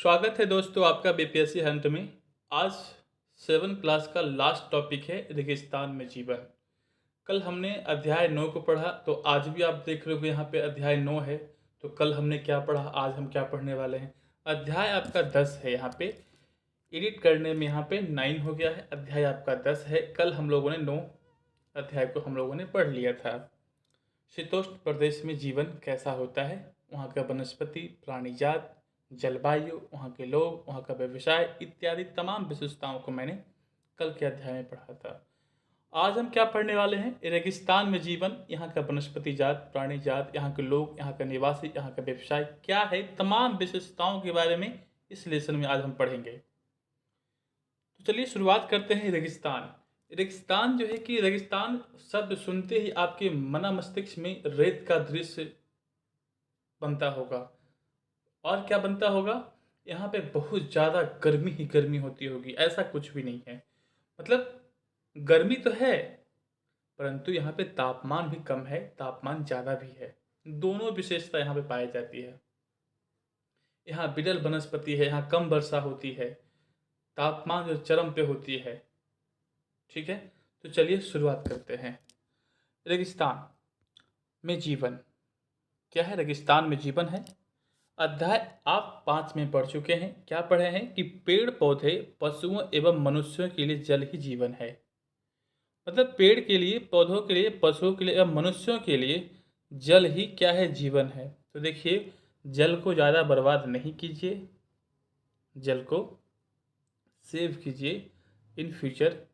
स्वागत है दोस्तों आपका बीपीएससी हंट में। आज 7 क्लास का लास्ट टॉपिक है रेगिस्तान में जीवन। कल हमने अध्याय 9 को पढ़ा, तो आज भी आप देख रहे हो यहाँ पे अध्याय 9 है। तो कल हमने क्या पढ़ा, आज हम क्या पढ़ने वाले हैं। अध्याय आपका 10 है, यहाँ पे एडिट करने में यहाँ पे 9 हो गया है। अध्याय आपका 10 है। कल हम लोगों ने 9 अध्याय को हम लोगों ने पढ़ लिया था। शीतोष्ण प्रदेश में जीवन कैसा होता है, वहाँ का वनस्पति, प्राणी जात, जलवायु, वहाँ के लोग, वहाँ का व्यवसाय इत्यादि तमाम विशेषताओं को मैंने कल के अध्याय में पढ़ा था। आज हम क्या पढ़ने वाले हैं, रेगिस्तान में जीवन, यहाँ का वनस्पति जात, प्राणी जात, यहाँ के लोग, यहाँ का निवासी, यहाँ का व्यवसाय क्या है, तमाम विशेषताओं के बारे में इस लेसन में आज हम पढ़ेंगे। तो चलिए शुरुआत करते हैं। रेगिस्तान रेगिस्तान जो है कि रेगिस्तान शब्द सुनते ही आपके मना मस्तिष्क में रेत का दृश्य बनता होगा। और क्या बनता होगा, यहाँ पे बहुत ज़्यादा गर्मी ही गर्मी होती होगी, ऐसा कुछ भी नहीं है। मतलब गर्मी तो है, परंतु यहाँ पे तापमान भी कम है, तापमान ज़्यादा भी है। दोनों विशेषता यहाँ पे पाई जाती है। यहाँ बिरल वनस्पति है, यहाँ कम वर्षा होती है, तापमान जो चरम पे होती है। ठीक है, तो चलिए शुरुआत करते हैं। रेगिस्तान में जीवन क्या है, रेगिस्तान में जीवन है। अध्याय आप 5 में पढ़ चुके हैं। क्या पढ़े हैं कि पेड़ पौधे, पशुओं एवं मनुष्यों के लिए जल ही जीवन है। मतलब पेड़ के लिए, पौधों के लिए, पशुओं के लिए एवं मनुष्यों के लिए जल ही क्या है, जीवन है। तो देखिए, जल को ज़्यादा बर्बाद नहीं कीजिए, जल को सेव कीजिए। इन फ्यूचर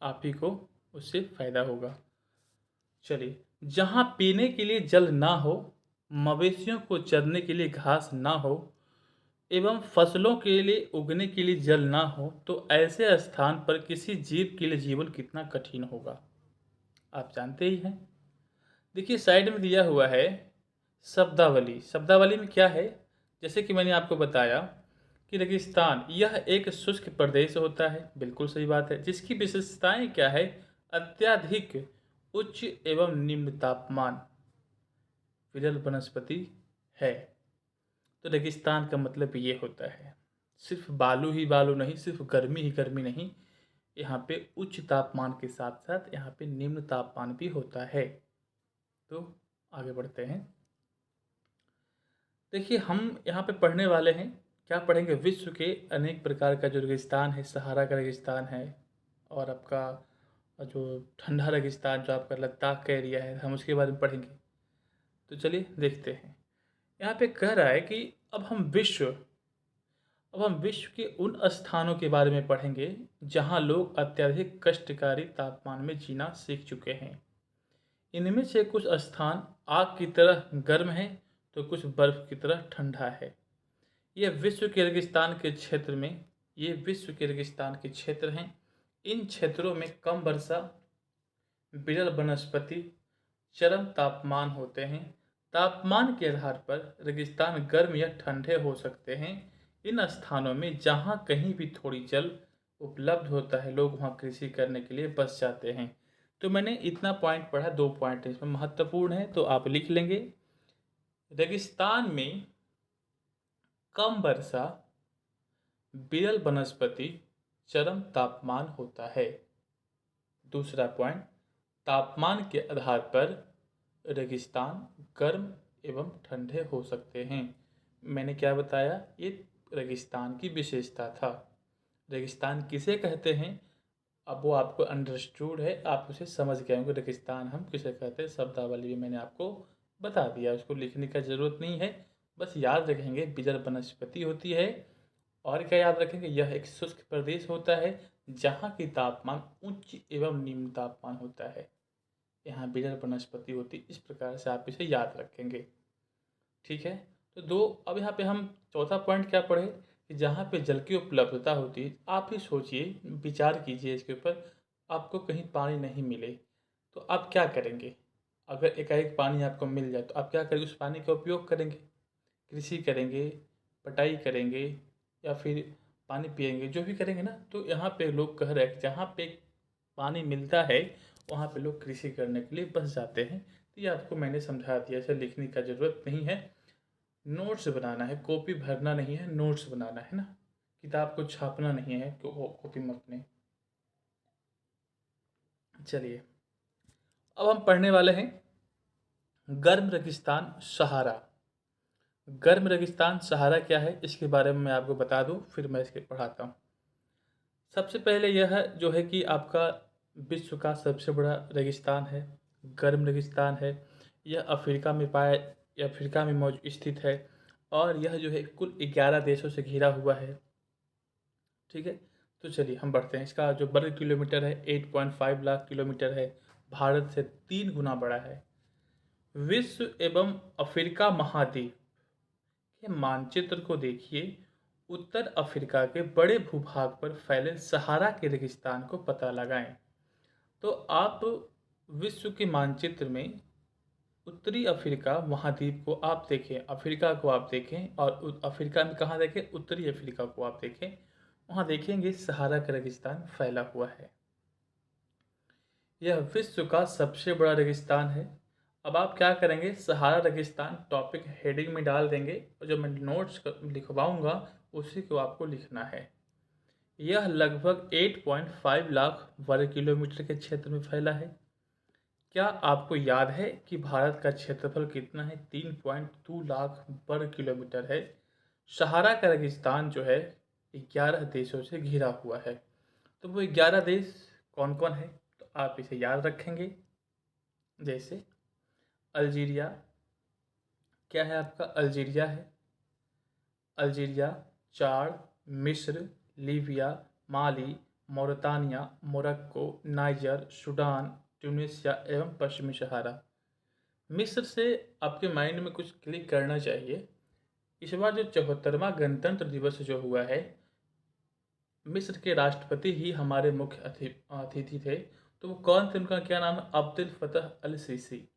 आप ही को उससे फ़ायदा होगा। चलिए, जहाँ पीने के लिए जल ना हो, मवेशियों को चरने के लिए घास ना हो एवं फसलों के लिए उगने के लिए जल ना हो, तो ऐसे स्थान पर किसी जीव के लिए जीवन कितना कठिन होगा, आप जानते ही हैं। देखिए साइड में दिया हुआ है शब्दावली। शब्दावली में क्या है, जैसे कि मैंने आपको बताया कि रेगिस्तान यह एक शुष्क प्रदेश होता है, बिल्कुल सही बात है। जिसकी विशेषताएं क्या है, अत्यधिक उच्च एवं निम्न तापमान, विरल वनस्पति है। तो रेगिस्तान का मतलब ये होता है, सिर्फ बालू ही बालू नहीं, सिर्फ गर्मी ही गर्मी नहीं, यहाँ पे उच्च तापमान के साथ साथ यहाँ पे निम्न तापमान भी होता है। तो आगे बढ़ते हैं। देखिए हम यहाँ पे पढ़ने वाले हैं, क्या पढ़ेंगे, विश्व के अनेक प्रकार का जो रेगिस्तान है, सहारा का रेगिस्तान है, और आपका जो ठंडा रेगिस्तान जो आपका लद्दाख का एरिया है, हम उसके बारे में पढ़ेंगे। तो चलिए देखते हैं। यहाँ पे कह रहा है कि अब हम विश्व के उन स्थानों के बारे में पढ़ेंगे जहाँ लोग अत्यधिक कष्टकारी तापमान में जीना सीख चुके हैं। इनमें से कुछ स्थान आग की तरह गर्म है, तो कुछ बर्फ की तरह ठंडा है। ये विश्व के रेगिस्तान के क्षेत्र में ये विश्व के रेगिस्तान के क्षेत्र हैं। इन क्षेत्रों में कम वर्षा, विरल वनस्पति, चरम तापमान होते हैं। तापमान के आधार पर रेगिस्तान गर्म या ठंडे हो सकते हैं। इन स्थानों में जहाँ कहीं भी थोड़ी जल उपलब्ध होता है, लोग वहाँ कृषि करने के लिए बस जाते हैं। तो मैंने इतना पॉइंट पढ़ा, 2 पॉइंट इसमें महत्वपूर्ण है, तो आप लिख लेंगे। रेगिस्तान में कम वर्षा, विरल वनस्पति, चरम तापमान होता है। दूसरा पॉइंट, तापमान के आधार पर रेगिस्तान गर्म एवं ठंडे हो सकते हैं। मैंने क्या बताया, ये रेगिस्तान की विशेषता था। रेगिस्तान किसे कहते हैं, अब वो आपको अंडरस्टूड है, आप उसे समझ गए होंगे। रेगिस्तान हम किसे कहते हैं, शब्दावली में मैंने आपको बता दिया, उसको लिखने का ज़रूरत नहीं है। बस याद रखेंगे विरल वनस्पति होती है, और क्या याद रखेंगे, यह एक शुष्क प्रदेश होता है जहाँ की तापमान उच्च एवं निम्न तापमान होता है। यहाँ विरल वनस्पति होती, इस प्रकार से आप इसे याद रखेंगे। ठीक है, तो दो, अब यहाँ पे हम चौथा पॉइंट क्या पढ़े कि जहाँ पे जल की उपलब्धता होती है। आप ही सोचिए, विचार कीजिए इसके ऊपर, आपको कहीं पानी नहीं मिले तो आप क्या करेंगे। अगर एकाएक पानी आपको मिल जाए तो आप क्या करेंगे, उस पानी का उपयोग करेंगे, कृषि करेंगे, पटाई करेंगे, या फिर पानी पिएंगे, जो भी करेंगे ना। तो यहाँ पे लोग कह रहे हैं कि जहाँ पे पानी मिलता है वहाँ पे लोग कृषि करने के लिए बस जाते हैं। तो ये आपको मैंने समझा दिया, इसे लिखने का ज़रूरत नहीं है। नोट्स बनाना है, कॉपी भरना नहीं है, नोट्स बनाना है ना, किताब को छापना नहीं है कॉपी में अपने। चलिए अब हम पढ़ने वाले हैं गर्म रेगिस्तान सहारा। गर्म रेगिस्तान सहारा क्या है इसके बारे में मैं आपको बता दूं, फिर मैं इसके पढ़ाता हूँ। सबसे पहले यह जो है कि आपका विश्व का सबसे बड़ा रेगिस्तान है, गर्म रेगिस्तान है। यह अफ्रीका में मौजूद स्थित है और यह जो है कुल 11 देशों से घिरा हुआ है। ठीक है, तो चलिए हम बढ़ते हैं। इसका जो वर्ग किलोमीटर है 8.5 लाख किलोमीटर है, भारत से 3 गुना बड़ा है। विश्व एवं अफ्रीका महाद्वीप के मानचित्र को देखिए। उत्तर अफ्रीका के बड़े भूभाग पर फैले सहारा के रेगिस्तान को पता लगाएं। तो आप विश्व के मानचित्र में उत्तरी अफ्रीका महाद्वीप को आप देखें, अफ्रीका को आप देखें, और अफ्रीका में कहाँ देखें, उत्तरी अफ्रीका को आप देखें, वहाँ देखेंगे सहारा का रेगिस्तान फैला हुआ है। यह विश्व का सबसे बड़ा रेगिस्तान है। अब आप क्या करेंगे, सहारा रेगिस्तान टॉपिक हेडिंग में डाल देंगे और जो मैं नोट्स लिखवाऊंगा उसी को आपको लिखना है। यह लगभग 8.5 लाख वर्ग किलोमीटर के क्षेत्र में फैला है। क्या आपको याद है कि भारत का क्षेत्रफल कितना है? 3.2 लाख वर्ग किलोमीटर है। सहारा का रेगिस्तान जो है 11 देशों से घिरा हुआ है। तो वो 11 देश कौन कौन है, तो आप इसे याद रखेंगे। जैसे अल्जीरिया, क्या है आपका? अल्जीरिया है। अल्जीरिया, चाड, मिस्र, Libya, Mali, Mauritania, Morocco, Niger, Sudan, Tunisia एवं पश्चिमी सहारा। मिस्र से आपके माइंड में कुछ क्लिक करना चाहिए। इस बार जो 74वां गणतंत्र दिवस जो हुआ है, मिस्र के राष्ट्रपति ही हमारे मुख्य अतिथि थे। तो वो कौन थे, उनका क्या नाम है? अब्दुल फतह अल सीसी।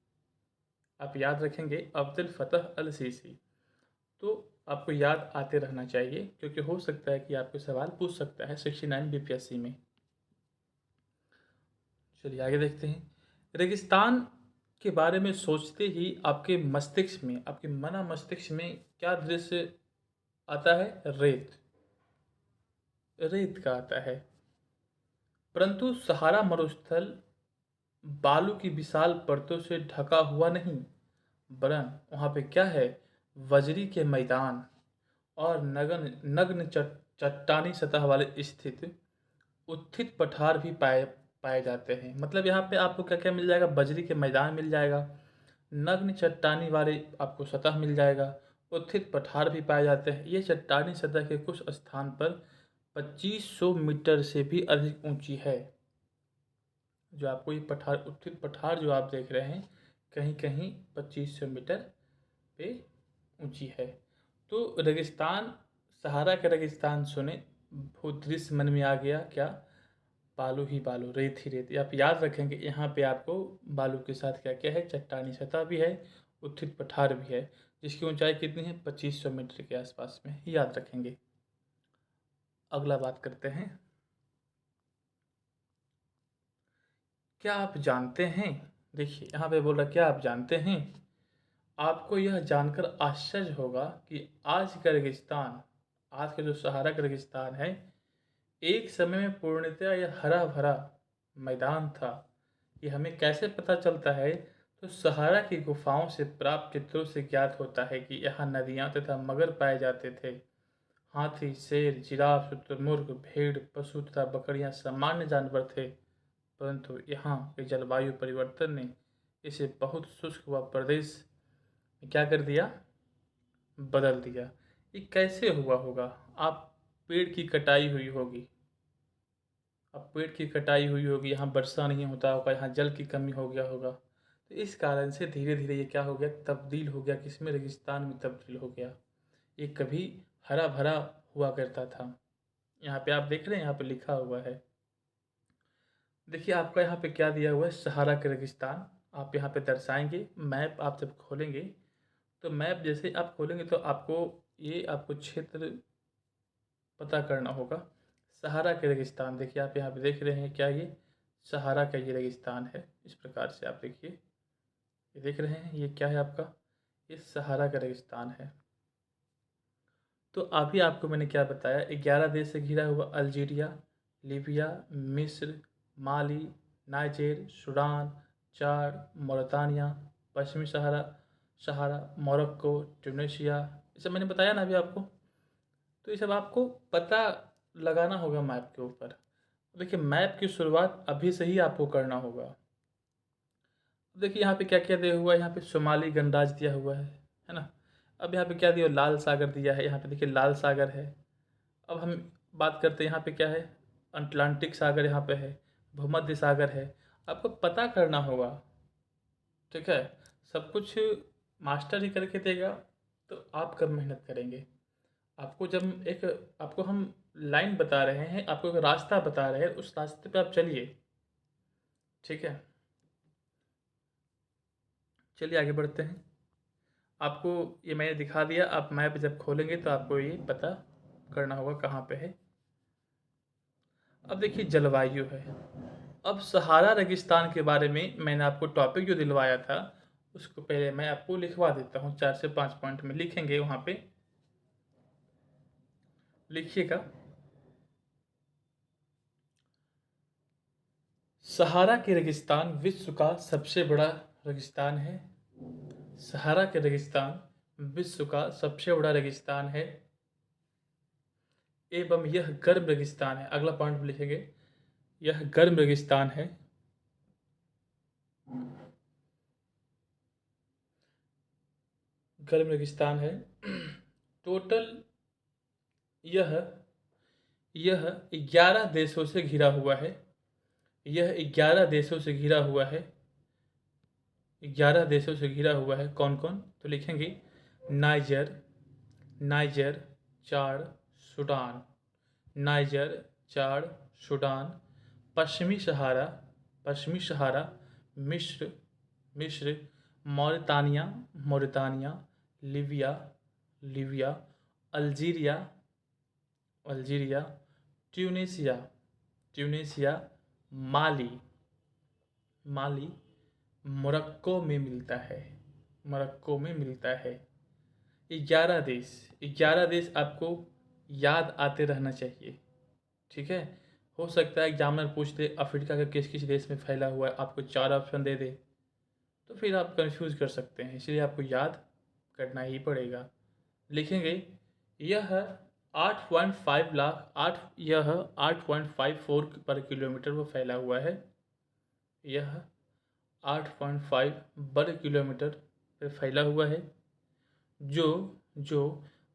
आप याद रखेंगे, अब्दुल फतह अल सीसी। तो आपको याद आते रहना चाहिए क्योंकि हो सकता है कि आपको सवाल पूछ सकता है 69 बीपीएससी में। चलिए आगे देखते हैं। रेगिस्तान के बारे में सोचते ही आपके मस्तिष्क में, आपके मना मस्तिष्क में क्या दृश्य आता है? रेत, रेत का आता है। परंतु सहारा मरुस्थल बालू की विशाल परतों से ढका हुआ नहीं, वरन वहाँ पे क्या है? बजरी के मैदान और नग्न नग्न चट्टानी सतह वाले स्थित उत्थित पठार भी पाए पाए जाते हैं। मतलब यहाँ पे आपको क्या क्या मिल जाएगा? बजरी के मैदान मिल जाएगा, नग्न चट्टानी वाले आपको सतह मिल जाएगा, उत्थित पठार भी पाए जाते हैं। ये चट्टानी सतह के कुछ स्थान पर 2500 मीटर से भी अधिक ऊंची है। जो आपको ये पठार, उत्थित पठार जो आप देख रहे हैं, कहीं कहीं 2500 मीटर पे ऊंची है। तो रेगिस्तान, सहारा का रेगिस्तान सुने, वो दृश्य मन में आ गया क्या? बालू ही बालू, रेत ही रेत। आप याद रखेंगे यहाँ पे आपको बालू के साथ क्या क्या है? चट्टानी सतह भी है, उत्थित पठार भी है, जिसकी ऊंचाई कितनी है? 2500 मीटर के आसपास में, याद रखेंगे। अगला बात करते हैं। क्या आप जानते हैं, देखिए यहाँ पे बोल रहा क्या आप जानते हैं? आपको यह जानकर आश्चर्य होगा कि आज का रेगिस्तान, आज का जो सहारा का रेगिस्तान है, एक समय में पूर्णतया यह हरा भरा मैदान था। ये हमें कैसे पता चलता है? तो सहारा की गुफाओं से प्राप्त चित्रों से ज्ञात होता है कि यहाँ नदियाँ तथा मगर पाए जाते थे। हाथी, शेर, जिराफ, शुतुरमुर्ग, भेड़, पशु तथा बकरियाँ सामान्य जानवर थे, परंतु यहाँ के जलवायु परिवर्तन ने इसे बहुत शुष्क व प्रदेश में क्या कर दिया? बदल दिया। ये कैसे हुआ होगा? आप पेड़ की कटाई हुई होगी, अब पेड़ की कटाई हुई होगी, यहाँ वर्षा नहीं होता होगा, यहाँ जल की कमी हो गया होगा, तो इस कारण से धीरे धीरे ये क्या हो गया? तब्दील हो गया, किसमें? रेगिस्तान में तब्दील हो गया। ये कभी हरा भरा हुआ करता था। यहाँ पे आप देख रहे हैं, यहाँ पे लिखा हुआ है, देखिए आपका यहाँ पे क्या दिया हुआ है? सहारा का रेगिस्तान। आप यहाँ पे दर्शाएंगे, मैप आप जब खोलेंगे, तो मैप जैसे आप खोलेंगे तो आपको ये आपको क्षेत्र पता करना होगा। सहारा के रेगिस्तान, देखिए आप यहाँ पे देख रहे हैं क्या? ये सहारा का ये रेगिस्तान है। इस प्रकार से आप देखिए, ये देख रहे हैं, ये क्या है आपका? ये सहारा का रेगिस्तान है। तो अभी आपको मैंने क्या बताया, 11 देश से घिरा हुआ अल्जीरिया, लीबिया, मिस्र, माली, नाइजेर, सूडान, चाड, मौरितानिया, पश्चिमी सहारा सहारा, मोरक्को, ट्यूनीशिया, ये सब मैंने बताया ना अभी आपको। तो ये सब आपको पता लगाना होगा मैप के ऊपर। देखिए मैप की शुरुआत अभी से ही आपको करना होगा। देखिए यहाँ पे क्या क्या दिया हुआ है, यहाँ पे सोमाली गणराज्य दिया हुआ है ना। अब यहाँ पे क्या दिया, लाल सागर दिया है, यहाँ पे देखिए लाल सागर है। अब हम बात करते हैं यहाँ पे क्या है, अटलांटिक सागर यहाँ पे है, भूमध्य सागर है। आपको पता करना होगा, ठीक है। सब कुछ मास्टर ही करके देगा, तो आप कब मेहनत करेंगे। आपको जब एक आपको हम लाइन बता रहे हैं, आपको एक रास्ता बता रहे हैं, उस रास्ते पे आप चलिए, ठीक है। चलिए आगे बढ़ते हैं। आपको ये मैंने दिखा दिया, आप मैप जब खोलेंगे तो आपको ये पता करना होगा कहाँ पे है। अब देखिए जलवायु है। अब सहारा रेगिस्तान के बारे में मैंने आपको टॉपिक जो दिलवाया था, उसको पहले मैं आपको लिखवा देता हूँ। 4 से 5 पॉइंट में लिखेंगे, वहाँ पे लिखिएगा। सहारा के रेगिस्तान विश्व का सबसे बड़ा रेगिस्तान है। सहारा के रेगिस्तान विश्व का सबसे बड़ा रेगिस्तान है, एवं यह गर्म रेगिस्तान है। अगला पॉइंट लिखेंगे, यह गर्म रेगिस्तान है। गर्म रेगिस्तान है। टोटल यह 11 देशों से घिरा हुआ है। यह 11 देशों से घिरा हुआ है। 11 देशों से घिरा हुआ है। कौन कौन, तो लिखेंगे Niger, Niger, Chad, Sudan, Niger, Chad, Sudan, पश्चिमी सहारा, पश्चिमी सहारा, मिस्र, मिस्र, Mauritania, Mauritania, Libya, Libya, Algeria, Algeria, Tunisia, Tunisia, Mali, Mali, Morocco में मिलता है, मोरक्को में मिलता है। 11 देश, 11 देश आपको याद आते रहना चाहिए, ठीक है। हो सकता है एग्जामिनर पूछ दे अफ्रीका का किस किस देश में फैला हुआ है, आपको 4 ऑप्शन दे दे, तो फिर आप कंफ्यूज कर सकते हैं, इसलिए आपको याद करना ही पड़ेगा। लिखेंगे यह 8.5 लाख, यह 8.54 पर किलोमीटर वो फैला हुआ है। यह 8.5 वर्ग किलोमीटर पे फैला हुआ है, जो जो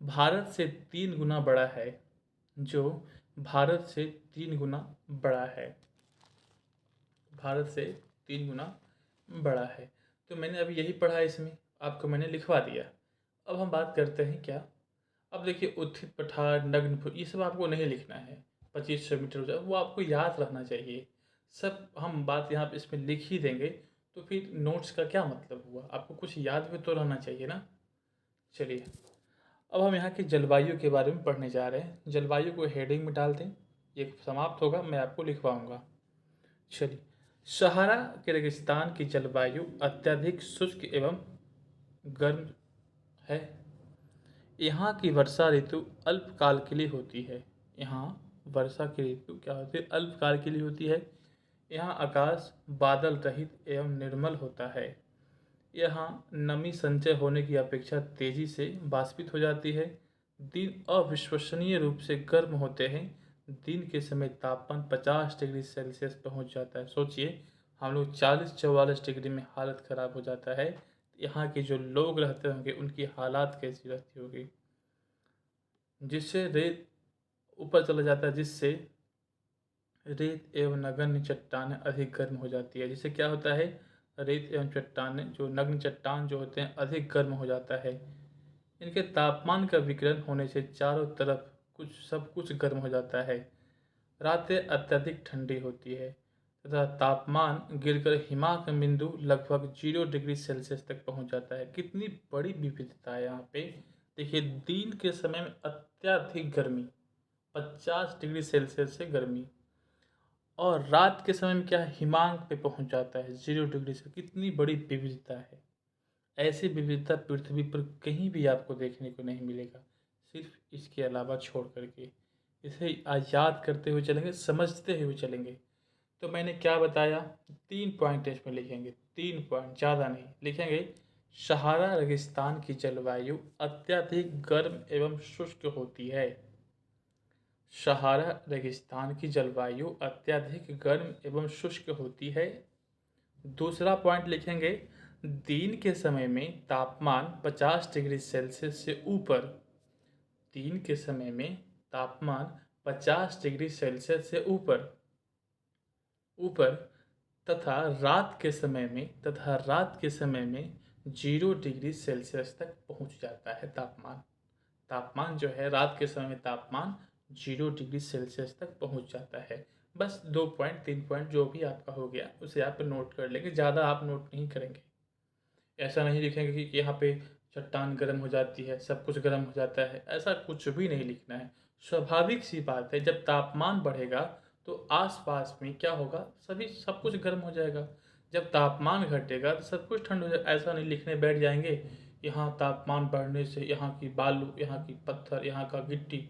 भारत से 3 गुना बड़ा है, जो भारत से 3 गुना बड़ा है, भारत से 3 गुना बड़ा है। तो मैंने अभी यही पढ़ा है, इसमें आपको मैंने लिखवा दिया। अब हम बात करते हैं क्या, अब देखिए उत्थित पठार, नग्न, ये सब आपको नहीं लिखना है। 2500 मीटर हो जाए, वो आपको याद रहना चाहिए। सब हम बात यहाँ पे इसमें लिख ही देंगे, तो फिर नोट्स का क्या मतलब हुआ, आपको कुछ याद भी तो रहना चाहिए ना। चलिए अब हम यहाँ की जलवायु के बारे में पढ़ने जा रहे हैं। जलवायु को हेडिंग में डाल दें, ये समाप्त होगा, मैं आपको लिखवाऊँगा। चलिए, सहारा के रेगिस्तान की जलवायु अत्यधिक शुष्क एवं गर्म है। यहाँ की वर्षा ऋतु अल्पकाल के लिए होती है। यहाँ वर्षा की ऋतु क्या होती है, अल्पकाल के लिए होती है। यहाँ आकाश बादल रहित एवं निर्मल होता है। यहाँ नमी संचय होने की अपेक्षा तेजी से वाष्पित हो जाती है। दिन अविश्वसनीय रूप से गर्म होते हैं। दिन के समय तापमान 50 डिग्री सेल्सियस पहुँच जाता है। सोचिए, हम लोग 40-44 डिग्री में हालत ख़राब हो जाता है, यहाँ के जो लोग रहते होंगे उनकी हालात कैसी रहती होगी। जिससे रेत ऊपर चला जाता है, जिससे रेत एवं नगण्य चट्टानें अधिक गर्म हो जाती है। जिससे क्या होता है, रेत एवं चट्टानें, जो नग्न चट्टान जो होते हैं, अधिक गर्म हो जाता है। इनके तापमान का विकिरण होने से चारों तरफ सब कुछ गर्म हो जाता है। रातें अत्यधिक ठंडी होती है तथा तापमान गिरकर हिमांक बिंदु लगभग 0 डिग्री सेल्सियस तक पहुंच जाता है। कितनी बड़ी विविधता है यहाँ पे। देखिए, दिन के समय में अत्यधिक गर्मी, 50 डिग्री सेल्सियस से गर्मी, और रात के समय में क्या है, हिमांक पे पहुंच जाता है 0 डिग्री से। कितनी बड़ी विविधता है। ऐसी विविधता पृथ्वी पर कहीं भी आपको देखने को नहीं मिलेगा, सिर्फ इसके अलावा छोड़ करके। इसे याद करते हुए चलेंगे, समझते हुए चलेंगे। तो मैंने क्या बताया, 3 पॉइंट इसमें लिखेंगे, 3 पॉइंट, ज़्यादा नहीं लिखेंगे। सहारा रेगिस्तान की जलवायु अत्यधिक गर्म एवं शुष्क होती है। सहारा रेगिस्तान की जलवायु अत्यधिक गर्म एवं शुष्क होती है। दूसरा पॉइंट लिखेंगे, दिन के समय में तापमान 50 डिग्री सेल्सियस से ऊपर, दिन के समय में तापमान 50 डिग्री सेल्सियस से ऊपर ऊपर तथा रात के समय में 0 डिग्री सेल्सियस तक पहुंच जाता है तापमान। तापमान जो है रात के समय में तापमान 0 डिग्री सेल्सियस तक पहुंच जाता है। बस 2 पॉइंट 3 पॉइंट जो भी आपका हो गया उसे आप नोट कर लेंगे, ज़्यादा आप नोट नहीं करेंगे। ऐसा नहीं लिखेंगे कि यहाँ पे चट्टान गर्म हो जाती है, सब कुछ गर्म हो जाता है, ऐसा कुछ भी नहीं लिखना है। स्वाभाविक सी बात है, जब तापमान बढ़ेगा तो आसपास में क्या होगा, सब कुछ गर्म हो जाएगा। जब तापमान घटेगा तो सब कुछ ठंड हो जाएगा। ऐसा नहीं लिखने बैठ जाएंगे, यहाँ तापमान बढ़ने से यहाँ की बालू, यहाँ की पत्थर, यहाँ का गिट्टी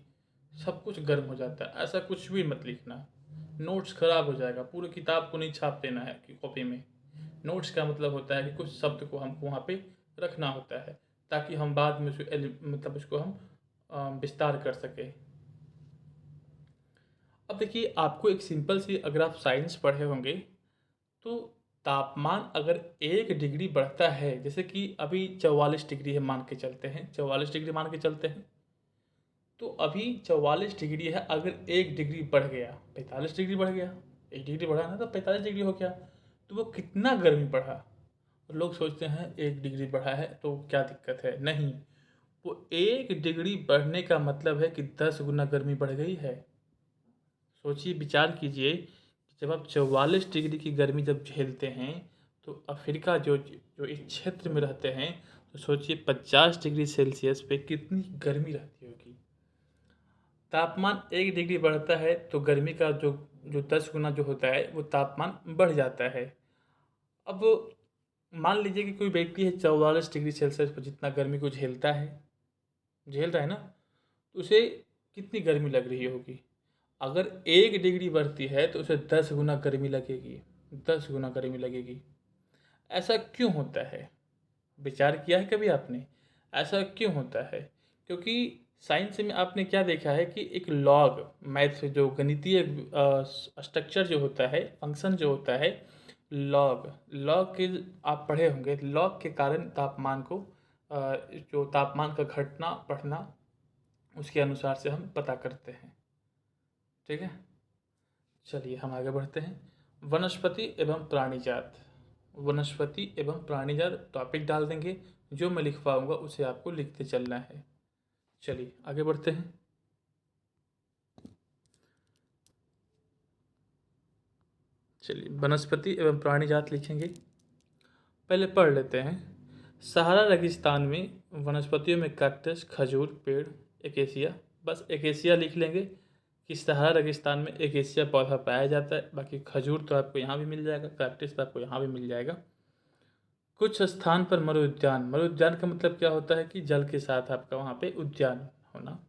सब कुछ गर्म हो जाता है, ऐसा कुछ भी मत लिखना। नोट्स खराब हो जाएगा, पूरी किताब को नहीं छाप देना है कि कॉपी में। नोट्स का मतलब होता है कि कुछ शब्द को हमको वहाँ पे रखना होता है, ताकि हम बाद में मतलब उसको हम विस्तार कर सकें। अब देखिए, आपको एक सिंपल सी, अगर आप साइंस पढ़े होंगे तो तापमान अगर 1 डिग्री बढ़ता है, जैसे कि अभी 44 डिग्री है मान के चलते हैं, 44 डिग्री मान के चलते हैं, तो अभी 44 डिग्री है, अगर 1 डिग्री बढ़ गया, 45 डिग्री बढ़ गया, 1 डिग्री बढ़ा ना तो 45 डिग्री हो गया, तो वो कितना गर्मी बढ़ा। लोग सोचते हैं 1 डिग्री बढ़ा है तो क्या दिक्कत है, नहीं, वो 1 डिग्री बढ़ने का मतलब है कि 10 गुना गर्मी बढ़ गई है। सोचिए, विचार कीजिए कि जब आप 44 डिग्री की गर्मी जब झेलते हैं तो अफ्रीका जो जो इस क्षेत्र में रहते हैं, तो सोचिए 50 डिग्री सेल्सियस पे कितनी गर्मी रहती होगी। तापमान 1 डिग्री बढ़ता है तो गर्मी का जो जो 10 गुना जो होता है वो तापमान बढ़ जाता है। अब मान लीजिए कि कोई व्यक्ति है 44 डिग्री सेल्सियस पर जितना गर्मी को झेल रहा है ना, तो उसे कितनी गर्मी लग रही होगी। अगर 1 डिग्री बढ़ती है तो उसे 10 गुना गर्मी लगेगी, 10 गुना गर्मी लगेगी। ऐसा क्यों होता है, विचार किया है कभी आपने, ऐसा क्यों होता है? क्योंकि साइंस में आपने क्या देखा है कि एक लॉग, मैथ जो गणितीय स्ट्रक्चर जो होता है, फंक्शन जो होता है, लॉग लॉग के आप पढ़े होंगे। लॉग के कारण तापमान को जो तापमान का घटना बढ़ना, उसके अनुसार से हम पता करते हैं। ठीक है, चलिए हम आगे बढ़ते हैं। वनस्पति एवं प्राणीजात, वनस्पति एवं प्राणीजात टॉपिक डाल देंगे, जो मैं लिखवाऊंगा उसे आपको लिखते चलना है। चलिए आगे बढ़ते हैं। चलिए वनस्पति एवं प्राणीजात लिखेंगे, पहले पढ़ लेते हैं। सहारा रेगिस्तान में वनस्पतियों में कैक्टस, खजूर पेड़, एकेसिया, बस एकेसिया लिख लेंगे कि सहारा रेगिस्तान में एकेसिया पौधा पाया जाता है। बाकी खजूर तो आपको यहाँ भी मिल जाएगा, कैक्टस तो आपको यहाँ भी मिल जाएगा। कुछ स्थान पर मरुउद्यान, मरुउद्यान का मतलब क्या होता है कि जल के साथ आपका वहाँ पे उद्यान होना।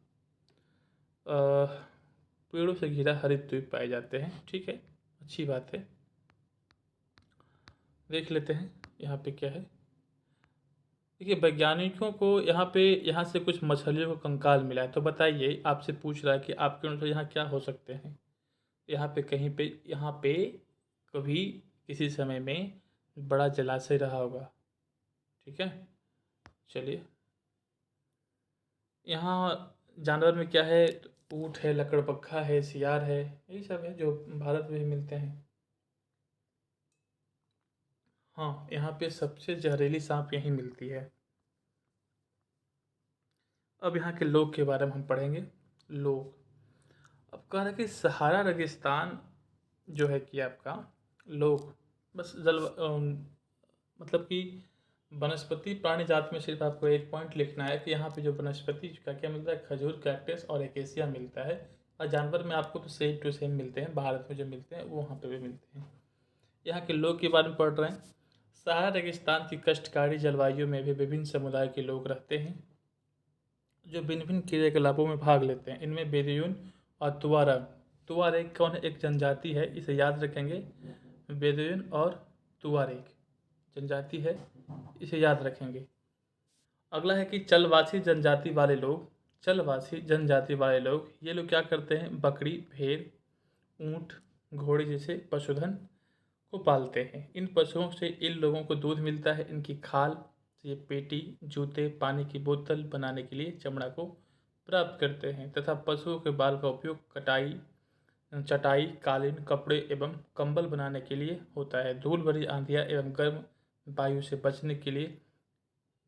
पेड़ों से घिरा हरित द्वीप पाए जाते हैं, ठीक है, अच्छी बात है। देख लेते हैं यहाँ पे क्या है। देखिए, वैज्ञानिकों को यहाँ से कुछ मछलियों को कंकाल मिला है, तो बताइए, आपसे पूछ रहा है कि आपके अनुसार यहाँ क्या हो सकते हैं। यहाँ पे कभी किसी समय में बड़ा जलाशय रहा होगा, ठीक है। चलिए, यहाँ जानवर में क्या है, ऊँट है, लकड़बग्घा है, सियार है, यही सब है जो भारत में भी मिलते हैं। हाँ, यहाँ पे सबसे जहरीली सांप यहीं मिलती है। अब यहाँ के लोग के बारे में हम पढ़ेंगे। लोग, अब कह रहा है कि सहारा रेगिस्तान जो है कि आपका लोग, बस मतलब कि वनस्पति प्राणी जात में सिर्फ आपको एक पॉइंट लिखना है कि यहाँ पे जो वनस्पति क्या क्या मिलता है, खजूर, कैक्टस और एकेसिया मिलता है। और जानवर में आपको तो सेम टू सेम मिलते हैं, भारत में जो मिलते हैं वो वहाँ पे भी मिलते हैं। यहाँ के लोग के बारे में पढ़ रहे हैं। सहारा रेगिस्तान की कष्टकारी जलवायु में भी विभिन्न समुदाय के लोग रहते हैं। जो भिन्न भिन्न क्रियाकलापों में भाग लेते हैं। इनमें बेदूइन और तुआरग। तुआरेग कौन है? एक जनजाति है, इसे याद रखेंगे। बेदूइन और तुआरेग जनजाति है, इसे याद रखेंगे। अगला है कि चलवासी जनजाति वाले लोग। चलवासी जनजाति वाले लोग, ये लोग क्या करते हैं? बकरी, भेड़, ऊँट, घोड़े जैसे पशुधन को पालते हैं। इन पशुओं से इन लोगों को दूध मिलता है। इनकी खाल से ये पेटी, जूते, पानी की बोतल बनाने के लिए चमड़ा को प्राप्त करते हैं तथा पशुओं के बाल का उपयोग चटाई, कालीन, कपड़े एवं कंबल बनाने के लिए होता है। धूल भरी आंधियाँ एवं गर्म वायु से बचने के लिए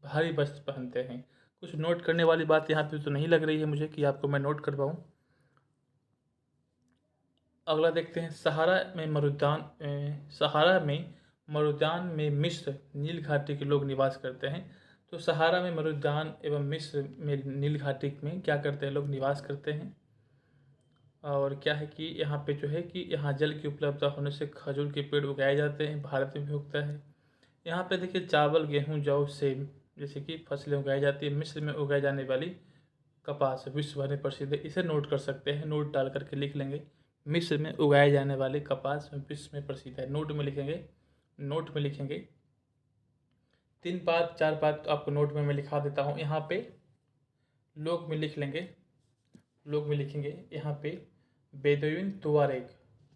भारी वस्त्र पहनते हैं। कुछ नोट करने वाली बात यहाँ पे तो नहीं लग रही है मुझे कि आपको मैं नोट करवाऊँ। अगला देखते हैं, सहारा में मरुद्यान में मिस्र नील घाटी के लोग निवास करते हैं। तो सहारा में मरुद्यान एवं मिस्र में नील घाटी में क्या करते हैं? लोग निवास करते हैं। और क्या है कि यहाँ पे जो है कि यहाँ जल की उपलब्धता होने से खजूर के पेड़ उगाए जाते हैं। भारत में भी उगता है। यहाँ पे देखिए चावल, गेहूँ, जौ, सेब जैसे कि फसलें उगाई जाती है। मिस्र में उगाई जाने वाली कपास विश्व भर में प्रसिद्ध है। इसे नोट कर सकते हैं, नोट डाल करके लिख लेंगे। मिस्र में उगाए जाने वाले कपास विश्व में प्रसिद्ध है। नोट में लिखेंगे, नोट में लिखेंगे। 3 बात 4 बात तो आपको नोट में मैं लिखा देता हूँ। यहाँ पे लोग में लिख लेंगे, लोग में लिखेंगे यहाँ पे बेदूइन तुआरेग,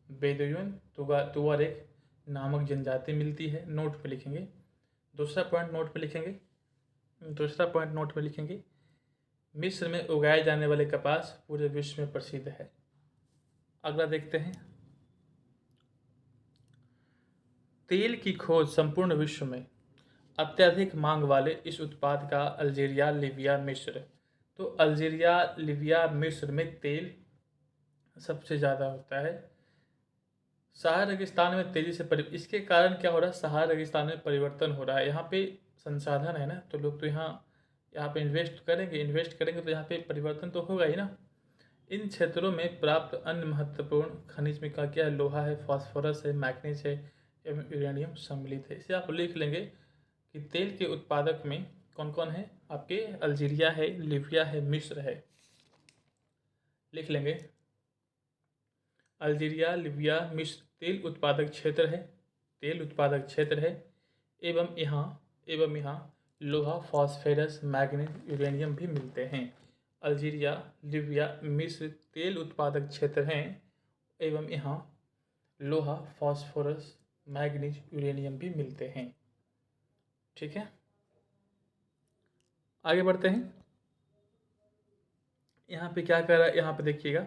बेदूइन तुआरेग नामक जनजाति मिलती है। नोट पे लिखेंगे। दूसरा पॉइंट नोट पे लिखेंगे, दूसरा पॉइंट नोट पे लिखेंगे, मिस्र में उगाए जाने वाले कपास पूरे विश्व में प्रसिद्ध है। अगला देखते हैं, तेल की खोज संपूर्ण विश्व में अत्यधिक मांग वाले इस उत्पाद का अल्जीरिया, लीबिया, मिस्र। तो अल्जीरिया, लीबिया, मिस्र में तेल सबसे ज़्यादा होता है। सहारा रेगिस्तान में तेज़ी से इसके कारण क्या हो रहा है? सहारा रेगिस्तान में परिवर्तन हो रहा है। यहाँ पे संसाधन है ना, तो लोग तो यहाँ पे इन्वेस्ट करेंगे तो यहाँ पे परिवर्तन तो होगा ही ना। इन क्षेत्रों में प्राप्त अन्य महत्वपूर्ण खनिज में क्या है? लोहा है, फास्फोरस है, मैग्नीज है एवं यूरेनियम सम्मिलित है। इसे आप लिख लेंगे कि तेल के उत्पादक में कौन कौन है? आपके अल्जीरिया है, लीबिया है, मिस्र है। लिख लेंगे अल्जीरिया, लीबिया, मिस्र तेल उत्पादक क्षेत्र है, तेल उत्पादक क्षेत्र है। एवं यहाँ लोहा, फास्फोरस, मैग्नीज, यूरेनियम भी मिलते हैं। अल्जीरिया, लीबिया, मिस्र तेल उत्पादक क्षेत्र हैं एवं यहाँ लोहा, फास्फोरस, मैग्नीज, यूरेनियम भी मिलते हैं। ठीक है, आगे बढ़ते हैं। यहाँ पे क्या कह रहा है? यहाँ पे देखिएगा,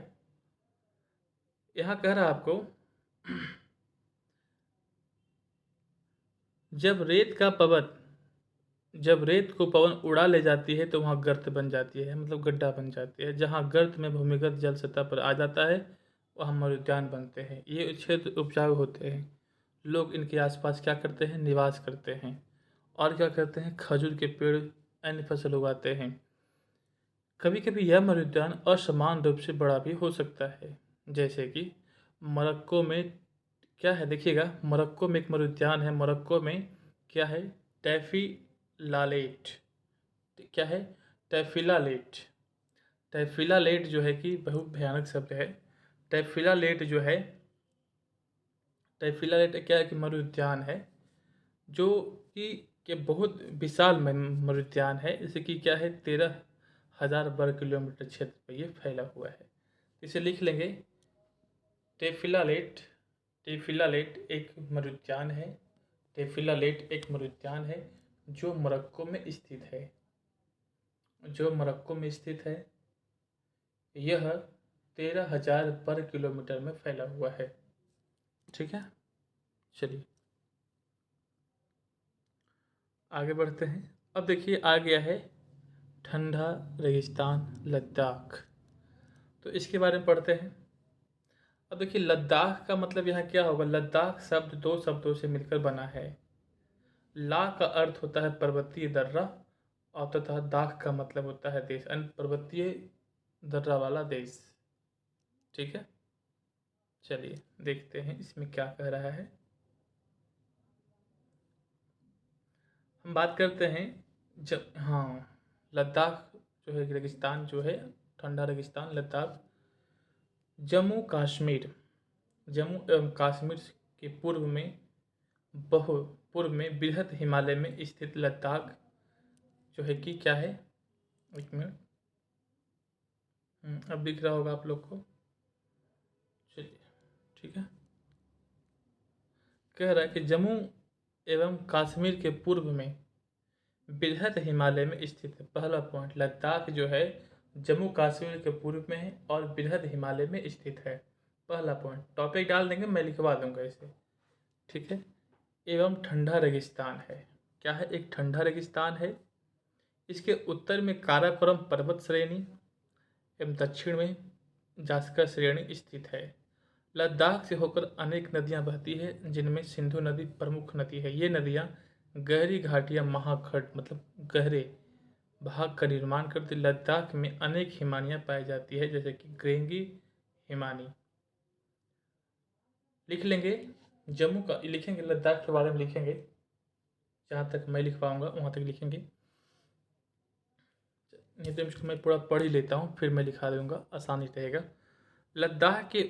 यहाँ कह रहा है आपको जब रेत को पवन उड़ा ले जाती है तो वहाँ गर्त बन जाती है, मतलब गड्ढा बन जाती है। जहाँ गर्त में भूमिगत जल सतह पर आ जाता है वहाँ मरुद्यान बनते हैं। ये क्षेत्र उपजाऊ होते हैं। लोग इनके आसपास क्या करते हैं? निवास करते हैं। और क्या करते हैं? खजूर के पेड़, अन्य फसल उगाते हैं। कभी कभी यह मरुद्यान असमान रूप से बड़ा भी हो सकता है, जैसे कि मोरक्को में क्या है? देखिएगा, मोरक्को में एक मरुद्यान है। मोरक्को में क्या है? टैफिलालेट। क्या है? टैफिलालेट। टैफिलालेट जो है कि बहुत भयानक शब्द है। टैफिलालेट जो है, टैफिलालेट क्या है कि मरुद्यान है जो कि बहुत विशाल मरुद्यान है। जैसे कि क्या है? 13,000 वर्ग किलोमीटर क्षेत्र पर ये फैला हुआ है। इसे लिख लेंगे, टैफिलालेट। टैफिलालेट एक मरुद्यान है। टैफिलालेट एक मरुद्यान है जो मोरक्को में स्थित है, जो मोरक्को में स्थित है। यह 13,000 वर्ग किलोमीटर में फैला हुआ है। ठीक है, चलिए आगे बढ़ते हैं। अब देखिए आ गया है ठंडा रेगिस्तान लद्दाख। तो इसके बारे में पढ़ते हैं। अब देखिए लद्दाख का मतलब यहाँ क्या होगा? लद्दाख शब्द 2 शब्दों से मिलकर बना है। ला का अर्थ होता है पर्वतीय दर्रा और तथा दाख का मतलब होता है देश, पर्वतीय दर्रा वाला देश। ठीक है, चलिए देखते हैं इसमें क्या कह रहा है। हम बात करते हैं जब लद्दाख जो है रेगिस्तान जो है, ठंडा रेगिस्तान लद्दाख जम्मू एवं कश्मीर के पूर्व में बृहद हिमालय में स्थित लद्दाख जो है कि क्या है, एक मिनट, अब दिख रहा होगा आप लोग को, चलिए ठीक है। कह रहा है कि जम्मू एवं कश्मीर के पूर्व में बृहद हिमालय में स्थित है। पहला पॉइंट, लद्दाख जो है जम्मू कश्मीर के पूर्व में है और बृहद हिमालय में स्थित है। पहला पॉइंट टॉपिक डाल देंगे, मैं लिखवा दूंगा इसे, ठीक है। एवं ठंडा रेगिस्तान है, क्या है, एक ठंडा रेगिस्तान है। इसके उत्तर में काराकोरम पर्वत श्रेणी एवं दक्षिण में जास्कर श्रेणी स्थित है। लद्दाख से होकर अनेक नदियां बहती है, जिनमें सिंधु नदी प्रमुख नदी है। ये नदियां गहरी घाटियां महाखंड मतलब गहरे भाग का निर्माण करती। लद्दाख में अनेक हिमानियां पाई जाती है, जैसे कि ग्रेंगी हिमानी। लिख लेंगे जम्मू का, लिखेंगे लद्दाख के बारे में लिखेंगे, जहाँ तक मैं लिख पाऊंगा वहाँ तक लिखेंगे, नहीं तो इसको मैं पूरा पढ़ ही लेता हूँ, फिर मैं लिखा दूंगा, आसानी रहेगा। लद्दाख की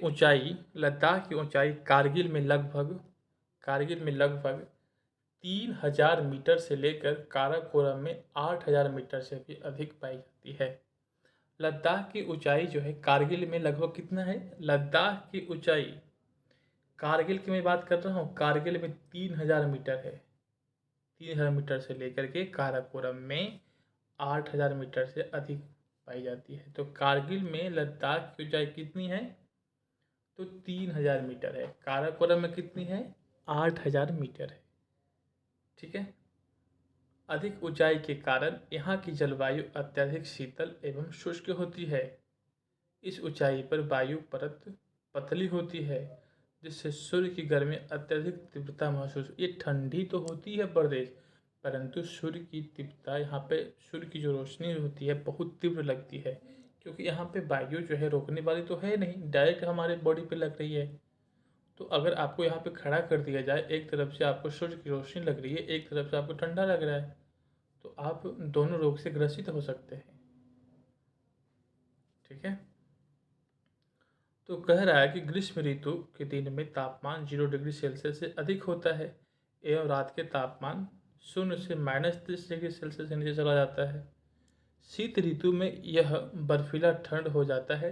ऊंचाई कारगिल में लगभग 3000 मीटर से लेकर काराकोरम में 8000 मीटर से भी अधिक पाई जाती है। लद्दाख की ऊंचाई जो है कारगिल में लगभग कितना है, लद्दाख की ऊंचाई कारगिल की मैं बात कर रहा हूँ, कारगिल में 3000 मीटर है। 3000 मीटर से लेकर के काराकोरम में 8000 मीटर से अधिक पाई जाती है। तो कारगिल में लद्दाख की ऊंचाई कितनी है, तो 3000 मीटर है। काराकोरम में कितनी है, 8000 मीटर है, ठीक है। अधिक ऊंचाई के कारण यहाँ की जलवायु अत्यधिक शीतल एवं शुष्क होती है। इस ऊंचाई पर वायु परत पतली होती है, जिससे सूर्य की गर्मी अत्यधिक तीव्रता महसूस, ये ठंडी तो होती है प्रदेश, परंतु सूर्य की तीव्रता यहाँ पे, सूर्य की जो रोशनी होती है बहुत तीव्र लगती है, क्योंकि यहाँ पे वायु जो है रोकने वाली तो है नहीं, डायरेक्ट हमारे बॉडी पे लग रही है। तो अगर आपको यहाँ पे खड़ा कर दिया जाए, एक तरफ से आपको सूर्य की रोशनी लग रही है, एक तरफ से आपको ठंडा लग रहा है, तो आप दोनों रोग से ग्रसित हो सकते हैं, ठीक है। तो कह रहा है कि ग्रीष्म ऋतु के दिन में तापमान 0 डिग्री सेल्सियस से अधिक होता है एवं रात के तापमान 0 से -30 डिग्री सेल्सियस से नीचे चला जाता है। शीत ऋतु में यह बर्फीला ठंड हो जाता है।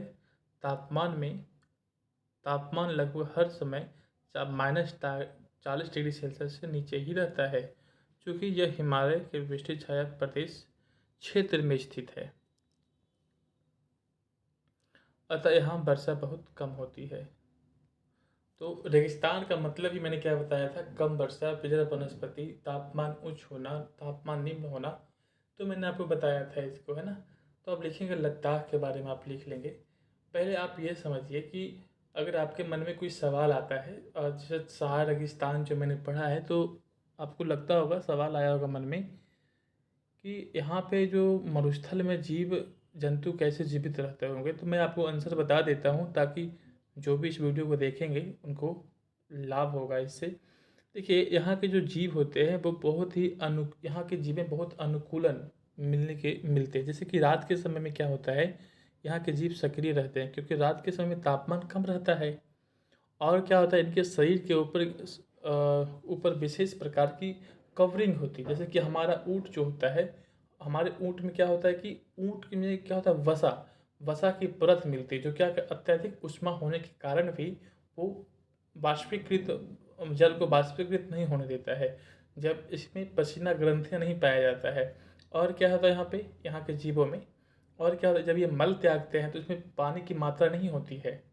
तापमान लगभग हर समय -40 डिग्री सेल्सियस से नीचे ही रहता है, क्योंकि यह हिमालय के वृष्टि छाया प्रदेश क्षेत्र में स्थित है, अतः यहाँ वर्षा बहुत कम होती है। तो रेगिस्तान का मतलब ही मैंने क्या बताया था, कम वर्षा, विरल वनस्पति, तापमान उच्च होना, तापमान निम्न होना, तो मैंने आपको बताया था इसको, है ना। तो अब लिखेंगे लद्दाख के बारे में, आप लिख लेंगे। पहले आप ये समझिए कि अगर आपके मन में कोई सवाल आता है, और जैसे सहारा रेगिस्तान जो मैंने पढ़ा है, तो आपको लगता होगा, सवाल आया होगा मन में कि यहाँ पे जो मरुस्थल में जीव जंतु कैसे जीवित रहते होंगे। तो मैं आपको आंसर बता देता हूँ, ताकि जो भी इस वीडियो को देखेंगे उनको लाभ होगा इससे। देखिए, यहाँ के जो जीव होते हैं वो बहुत ही यहाँ के जीवें बहुत अनुकूलन मिलते हैं। जैसे कि रात के समय में क्या होता है, यहाँ के जीव सक्रिय रहते हैं, क्योंकि रात के समय में तापमान कम रहता है। और क्या होता है, इनके शरीर के ऊपर विशेष प्रकार की कवरिंग होती है। जैसे कि हमारा ऊँट जो होता है, हमारे ऊँट में क्या होता है कि ऊँट में क्या होता है, वसा की परत मिलती है, जो क्या अत्यधिक उष्मा होने के कारण भी वो बाष्पीकृत जल को बाष्पीकृत नहीं होने देता है, जब इसमें पसीना ग्रंथियाँ नहीं पाया जाता है। और क्या होता है यहाँ के जीवों में, और क्या होता है, जब ये मल त्यागते हैं तो इसमें पानी की मात्रा नहीं होती है,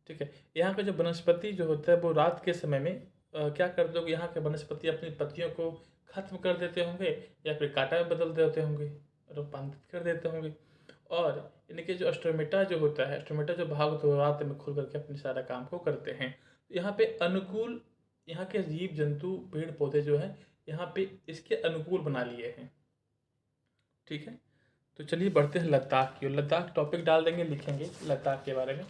ठीक है। यहाँ का जो वनस्पति जो होता है वो रात के समय में क्या करते हो, यहाँ के वनस्पति अपनी पत्तियों को खत्म कर देते होंगे, या फिर कांटा में बदल देते होंगे, रूपांतरित कर देते होंगे। और इनके जो स्टोमेटा जो होता है, स्टोमेटा जो भाग तो रात में खुल करके अपने सारा काम को करते हैं। यहाँ पे अनुकूल, यहाँ के जीव जंतु पेड़ पौधे जो हैं यहाँ पे इसके अनुकूल बना लिए हैं, ठीक है। तो चलिए बढ़ते हैं लद्दाख की। लद्दाख टॉपिक डाल देंगे, लिखेंगे लद्दाख के बारे में,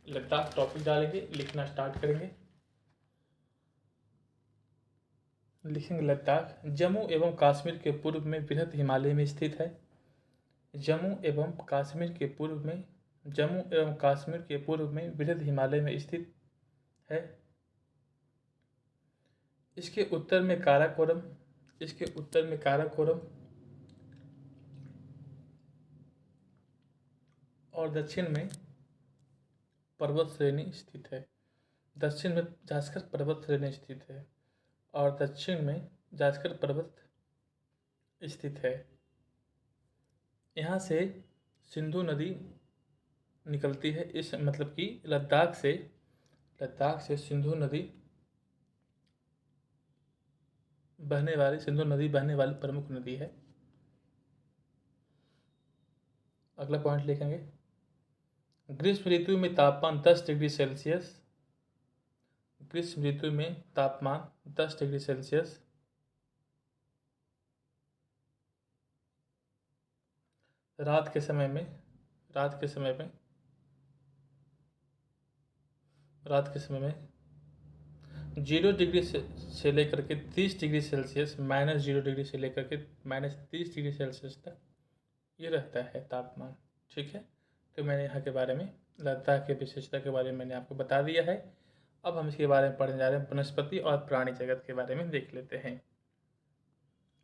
लद्दाख टॉपिक डालेंगे, लिखना स्टार्ट करेंगे। लिखेंगे लद्दाख जम्मू एवं कश्मीर के पूर्व में बृहद हिमालय में स्थित है। जम्मू एवं कश्मीर के पूर्व में वृहद हिमालय में स्थित है। इसके उत्तर में काराकोरम और दक्षिण में पर्वत श्रेणी स्थित है। दक्षिण में जास्कर पर्वत श्रेणी स्थित है और दक्षिण में जास्कर पर्वत स्थित है। यहाँ से सिंधु नदी निकलती है। इस मतलब कि लद्दाख से सिंधु नदी बहने वाली प्रमुख नदी है। अगला पॉइंट लिखेंगे, ग्रीष्म ऋतु में तापमान 10 डिग्री सेल्सियस रात के समय में 0 डिग्री से लेकर के 30 डिग्री सेल्सियस, -0 डिग्री से लेकर के -30 डिग्री सेल्सियस तक ये रहता है तापमान। ठीक है, तो मैंने यहाँ के बारे में, लद्दाख के विशेषता के बारे में मैंने आपको बता दिया है। अब हम इसके बारे में पढ़ने जा रहे हैं, वनस्पति और प्राणी जगत के बारे में देख लेते हैं।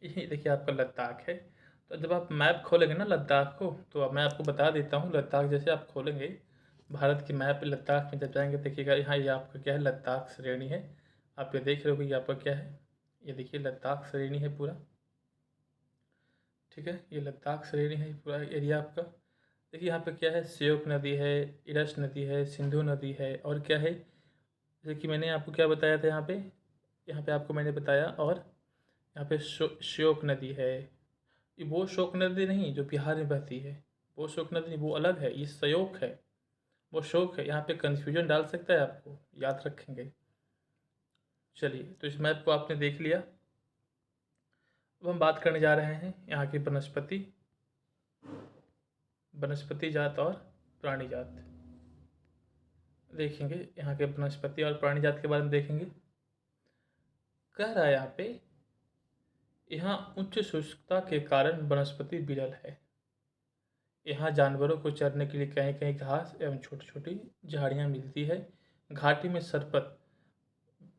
यही देखिए आपका लद्दाख है। तो जब आप मैप खोलेंगे ना लद्दाख को, तो अब मैं आपको बता देता हूँ, लद्दाख जैसे आप खोलेंगे भारत की मैप, लद्दाख में जब जाएंगे देखिएगा यहाँ ये आपका क्या है, लद्दाख श्रेणी है। आप ये देख रहे हो कि ये आपका क्या है, ये देखिए लद्दाख श्रेणी है पूरा। ठीक है, ये लद्दाख श्रेणी है पूरा एरिया आपका। देखिए यहाँ पे क्या है, श्योक नदी है, इरस नदी है, सिंधु नदी है, और क्या है, जैसे कि मैंने आपको क्या बताया था यहाँ पे आपको मैंने बताया, और यहाँ पे श्योक नदी है। ये वो श्योक नदी नहीं जो बिहार में बहती है, वो श्योक नदी वो अलग है, ये श्योक है, वो शोक है। यहाँ पे कन्फ्यूजन डाल सकता है आपको, याद रखेंगे। चलिए, तो इस मैप को आपने देख लिया। अब हम बात करने जा रहे हैं यहाँ की वनस्पति जात और प्राणी जात देखेंगे। यहाँ के वनस्पति और प्राणी जात के बारे में देखेंगे। कह रहा है यहाँ पे, यहाँ उच्च शुष्कता के कारण वनस्पति विरल है। यहाँ जानवरों को चरने के लिए कहीं कहीं घास एवं छोटी छोटी झाड़ियाँ मिलती है। घाटी में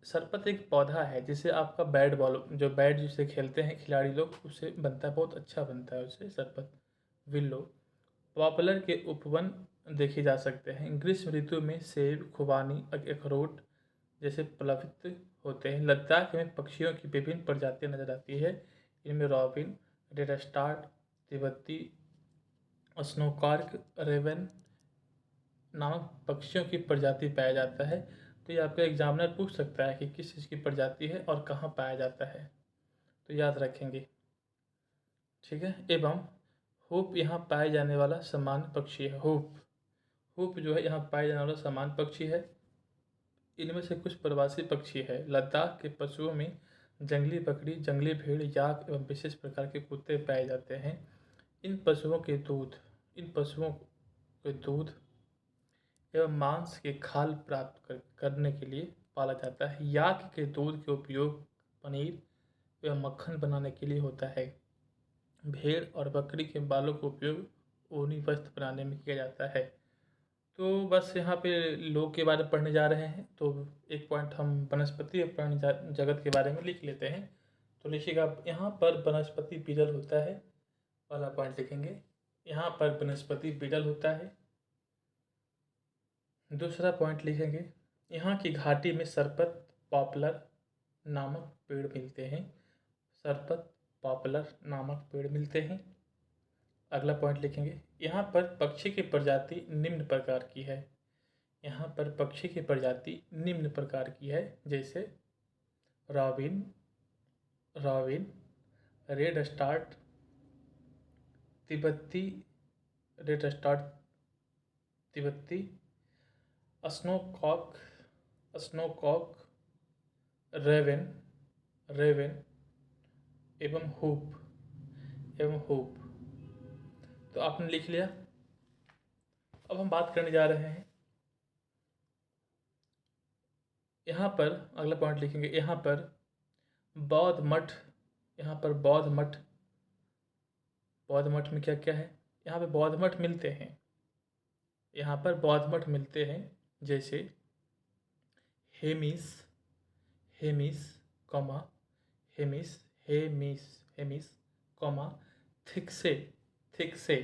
सरपत एक पौधा है जिसे आपका बैट जिसे खेलते हैं खिलाड़ी लोग, उससे बनता है, बहुत अच्छा बनता है उससे सरपत। विल्लो पॉपुलर के उपवन देखे जा सकते हैं। ग्रीष्म ऋतु में सेब, खुबानी, अखरोट जैसे प्लवित होते हैं। लद्दाख में पक्षियों की विभिन्न प्रजातियां नजर आती है। इनमें रॉबिन, रेडस्टार्ट, तिब्बती स्नोकॉर्क, रेवन नामक पक्षियों की प्रजाति पाया जाता है। तो ये आपका एग्जामिनर पूछ सकता है कि किस चीज़ की प्रजाति है और कहाँ पाया जाता है, तो याद रखेंगे। ठीक है, एवं हुप यहाँ पाए जाने वाला सामान्य पक्षी है। हुप जो है यहाँ पाए जाने वाला सामान्य पक्षी है। इनमें से कुछ प्रवासी पक्षी है। लद्दाख के पशुओं में जंगली बकरी, जंगली भेड़, याक एवं विशेष प्रकार के कुत्ते पाए जाते हैं। इन पशुओं के दूध एवं मांस के खाल प्राप्त करने के लिए पाला जाता है। याक के दूध के उपयोग पनीर एवं मक्खन बनाने के लिए होता है। भेड़ और बकरी के बालों का उपयोग ऊनी वस्त्र बनाने में किया जाता है। तो बस यहाँ पे लोग के बारे में पढ़ने जा रहे हैं, तो एक पॉइंट हम वनस्पति और प्राणी जगत के बारे में लिख लेते हैं। तो लिखिएगा आप, यहाँ पर वनस्पति विरल होता है, वाला पॉइंट लिखेंगे। यहाँ पर वनस्पति विरल होता है। दूसरा पॉइंट लिखेंगे, यहाँ की घाटी में सरपत पॉपुलर नामक पेड़ मिलते हैं। सरपत पॉपुलर नामक पेड़ मिलते हैं। अगला पॉइंट लिखेंगे, यहाँ पर पक्षी की प्रजाति निम्न प्रकार की है। यहाँ पर पक्षी की प्रजाति निम्न प्रकार की है, जैसे रॉबिन, रेड स्टार्ट, तिब्बती स्नोकॉक, रेवन एवं हुप। तो आपने लिख लिया। अब हम बात करने जा रहे हैं यहाँ पर, अगला पॉइंट लिखेंगे, यहाँ पर बौद्ध मठ में क्या क्या है। यहाँ पे बौद्ध मठ मिलते हैं, यहाँ पर बौद्ध मठ मिलते हैं, जैसे हेमिस, हेमिस, कॉमा हेमिस, हेमिस, हेमिस, कॉमा थिक्से, थिक्से,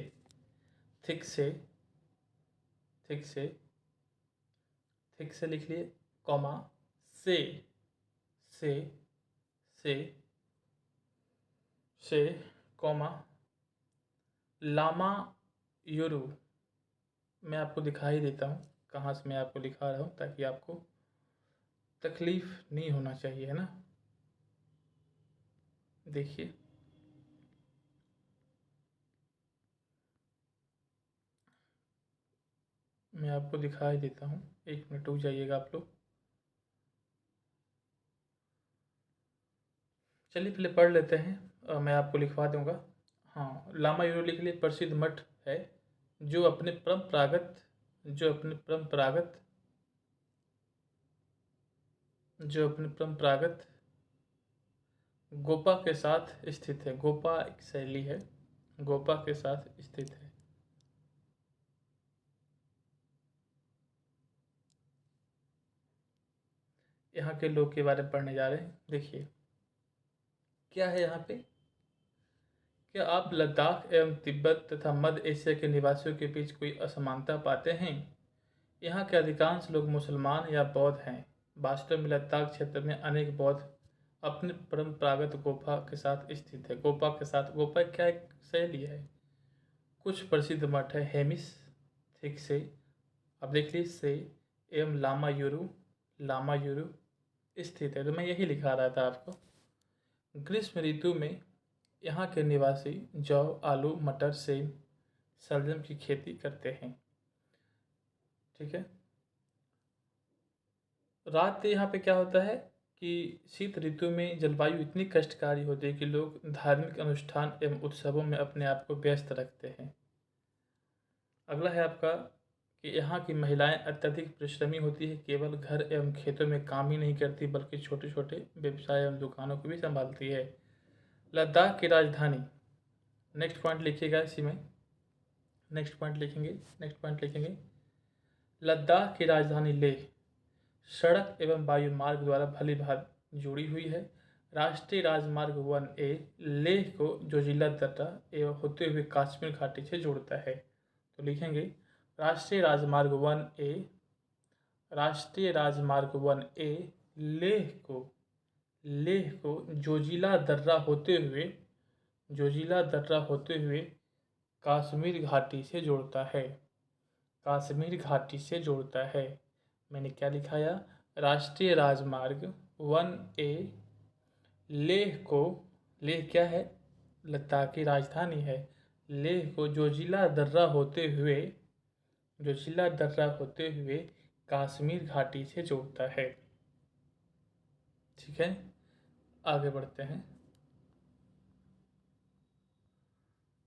थिक्से, थिक्से, थिक्से लिख लिए, कॉमा से, से, से, से, कॉमा लामा योरू। मैं आपको दिखा ही देता हूँ कहाँ से मैं आपको लिखा रहा हूँ, ताकि आपको तकलीफ नहीं होना चाहिए, है ना। देखिए, मैं आपको दिखा ही देता हूँ, 1 मिनट रुक जाइएगा आप लोग। चलिए पहले पढ़ लेते हैं, मैं आपको लिखवा दूंगा। हाँ, लामा यूरो लिख लिए, प्रसिद्ध मठ है जो अपने परंपरागत, जो अपने परंपरागत, जो अपने परंपरागत गोपा के साथ स्थित है। गोपा एक शैली है, गोपा के साथ स्थित है। यहाँ के लोग के बारे में पढ़ने जा रहे हैं। देखिए क्या है यहाँ पे, क्या आप लद्दाख एवं तिब्बत तथा मध्य एशिया के निवासियों के बीच कोई असमानता पाते हैं? यहाँ के अधिकांश लोग मुसलमान या बौद्ध हैं। वास्तव में लद्दाख क्षेत्र में अनेक बौद्ध अपने परंपरागत गोफा के साथ स्थित है। गोपा के साथ, गोपा क्या एक शैली है। कुछ प्रसिद्ध मठ है, हेमिस, ठीक से, अब देख लीजिए से, एवं लामा यूरू, लामा यूरू स्थित है। तो मैं यही लिखा रहा था आपको। ग्रीष्म ऋतु में यहाँ के निवासी जौ, आलू, मटर, सेम, शलजम की खेती करते हैं। ठीक है। रात यहाँ पे क्या होता है कि शीत ऋतु में जलवायु इतनी कष्टकारी होती है कि लोग धार्मिक अनुष्ठान एवं उत्सवों में अपने आप को व्यस्त रखते हैं। अगला है आपका कि यहाँ की महिलाएं अत्यधिक परिश्रमी होती है, केवल घर एवं खेतों में काम ही नहीं करती बल्कि छोटे छोटे व्यवसाय एवं दुकानों को भी संभालती है। लद्दाख की राजधानी, नेक्स्ट पॉइंट लिखिएगा इसी में, नेक्स्ट पॉइंट लिखेंगे, नेक्स्ट पॉइंट लिखेंगे। लद्दाख की राजधानी लेह सड़क एवं वायु मार्ग द्वारा भली भांति जुड़ी हुई है। राष्ट्रीय राजमार्ग 1A लेह को जोजिला दर्रा एवं होते हुए कश्मीर घाटी से जोड़ता है। तो लिखेंगे राष्ट्रीय राजमार्ग 1A, राष्ट्रीय राजमार्ग 1A लेह को जोजिला दर्रा होते हुए, जोजिला दर्रा होते हुए कश्मीर घाटी से जोड़ता है, कश्मीर घाटी से जोड़ता है। मैंने क्या लिखाया, राष्ट्रीय राजमार्ग 1A लेह को, लेह क्या है, लद्दाख की राजधानी है, लेह को जोजिला दर्रा होते हुए, जोजिला दर्रा होते हुए कश्मीर घाटी से जोड़ता है। ठीक है, आगे बढ़ते हैं।